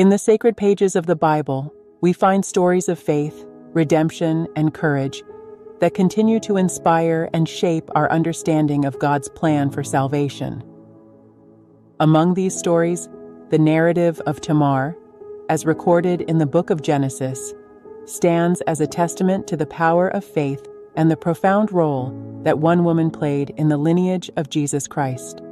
In the sacred pages of the Bible, we find stories of faith, redemption, and courage that continue to inspire and shape our understanding of God's plan for salvation. Among these stories, the narrative of Tamar, as recorded in the book of Genesis, stands as a testament to the power of faith and the profound role that one woman played in the lineage of Jesus Christ.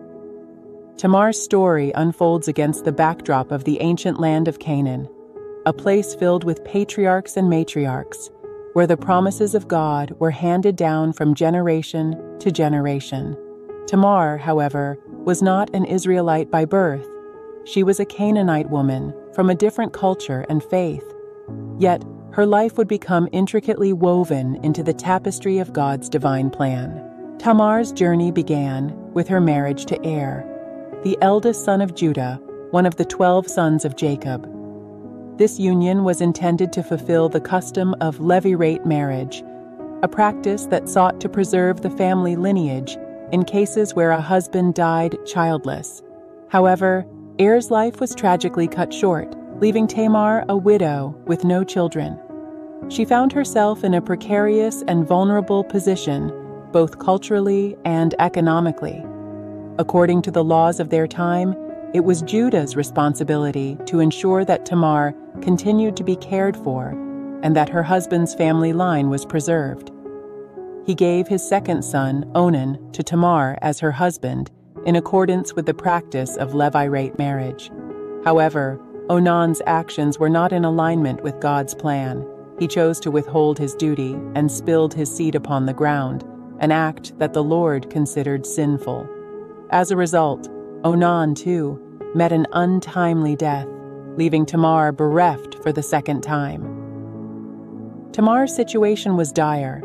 Tamar's story unfolds against the backdrop of the ancient land of Canaan, a place filled with patriarchs and matriarchs, where the promises of God were handed down from generation to generation. Tamar, however, was not an Israelite by birth. She was a Canaanite woman from a different culture and faith. Yet, her life would become intricately woven into the tapestry of God's divine plan. Tamar's journey began with her marriage to Er, the eldest son of Judah, one of the 12 sons of Jacob. This union was intended to fulfill the custom of levirate marriage, a practice that sought to preserve the family lineage in cases where a husband died childless. However, Er's life was tragically cut short, leaving Tamar a widow with no children. She found herself in a precarious and vulnerable position, both culturally and economically. According to the laws of their time, it was Judah's responsibility to ensure that Tamar continued to be cared for and that her husband's family line was preserved. He gave his second son, Onan, to Tamar as her husband in accordance with the practice of levirate marriage. However, Onan's actions were not in alignment with God's plan. He chose to withhold his duty and spilled his seed upon the ground, an act that the Lord considered sinful. As a result, Onan, too, met an untimely death, leaving Tamar bereft for the second time. Tamar's situation was dire.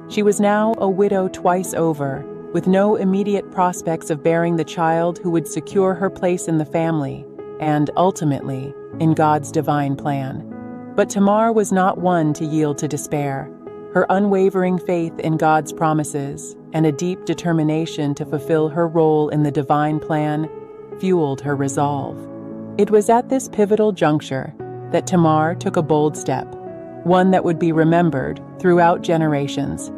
She was now a widow twice over, with no immediate prospects of bearing the child who would secure her place in the family and, ultimately, in God's divine plan. But Tamar was not one to yield to despair. Her unwavering faith in God's promises and a deep determination to fulfill her role in the divine plan fueled her resolve. It was at this pivotal juncture that Tamar took a bold step, one that would be remembered throughout generations.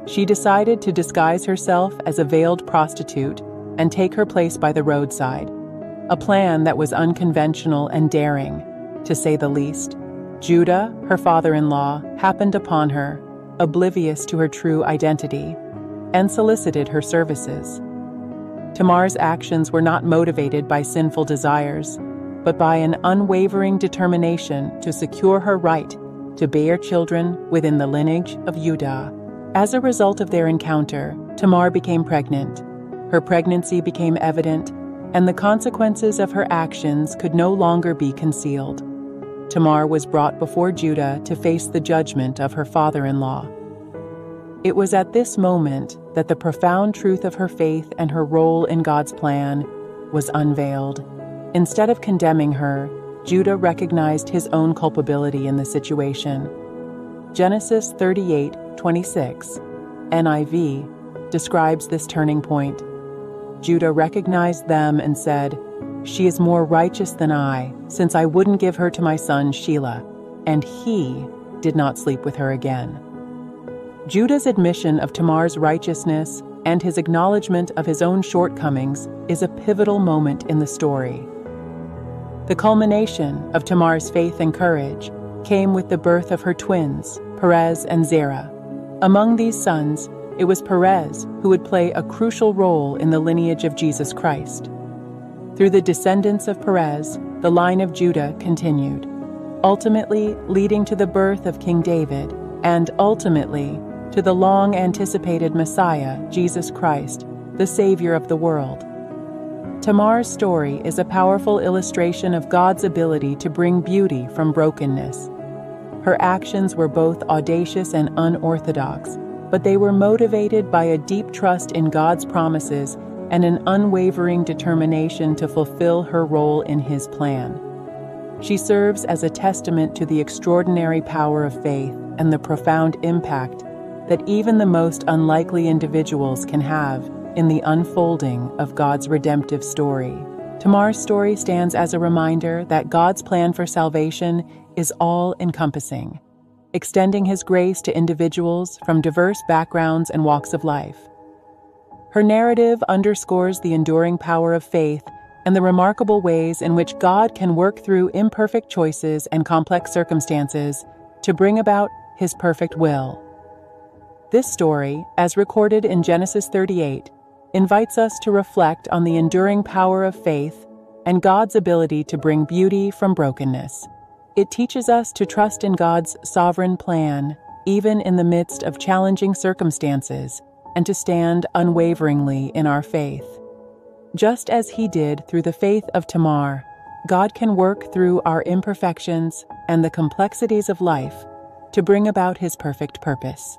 She decided to disguise herself as a veiled prostitute and take her place by the roadside, a plan that was unconventional and daring, to say the least. Judah, her father-in-law, happened upon her, oblivious to her true identity, and solicited her services. Tamar's actions were not motivated by sinful desires, but by an unwavering determination to secure her right to bear children within the lineage of Judah. As a result of their encounter, Tamar became pregnant. Her pregnancy became evident, and the consequences of her actions could no longer be concealed. Tamar was brought before Judah to face the judgment of her father-in-law. It was at this moment that the profound truth of her faith and her role in God's plan was unveiled. Instead of condemning her, Judah recognized his own culpability in the situation. Genesis 38:26, NIV, describes this turning point. Judah recognized them and said, "She is more righteous than I, since I wouldn't give her to my son Shelah," and he did not sleep with her again. Judah's admission of Tamar's righteousness and his acknowledgement of his own shortcomings is a pivotal moment in the story. The culmination of Tamar's faith and courage came with the birth of her twins, Perez and Zerah. Among these sons, it was Perez who would play a crucial role in the lineage of Jesus Christ. Through the descendants of Perez, the line of Judah continued, ultimately leading to the birth of King David, and ultimately to the long-anticipated Messiah, Jesus Christ, the Savior of the world. Tamar's story is a powerful illustration of God's ability to bring beauty from brokenness. Her actions were both audacious and unorthodox, but they were motivated by a deep trust in God's promises and an unwavering determination to fulfill her role in His plan. She serves as a testament to the extraordinary power of faith and the profound impact that even the most unlikely individuals can have in the unfolding of God's redemptive story. Tamar's story stands as a reminder that God's plan for salvation is all-encompassing, extending His grace to individuals from diverse backgrounds and walks of life. Her narrative underscores the enduring power of faith and the remarkable ways in which God can work through imperfect choices and complex circumstances to bring about His perfect will. This story, as recorded in Genesis 38, invites us to reflect on the enduring power of faith and God's ability to bring beauty from brokenness. It teaches us to trust in God's sovereign plan, even in the midst of challenging circumstances, and to stand unwaveringly in our faith. Just as He did through the faith of Tamar, God can work through our imperfections and the complexities of life to bring about His perfect purpose.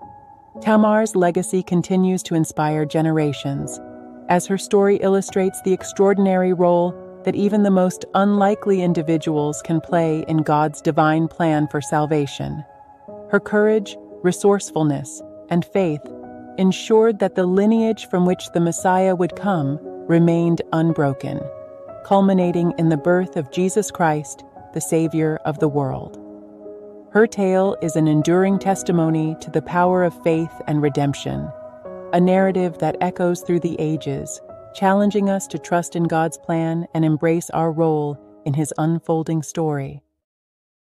Tamar's legacy continues to inspire generations, as her story illustrates the extraordinary role that even the most unlikely individuals can play in God's divine plan for salvation. Her courage, resourcefulness, and faith ensured that the lineage from which the Messiah would come remained unbroken, culminating in the birth of Jesus Christ, the Savior of the world. Her tale is an enduring testimony to the power of faith and redemption, a narrative that echoes through the ages, challenging us to trust in God's plan and embrace our role in His unfolding story.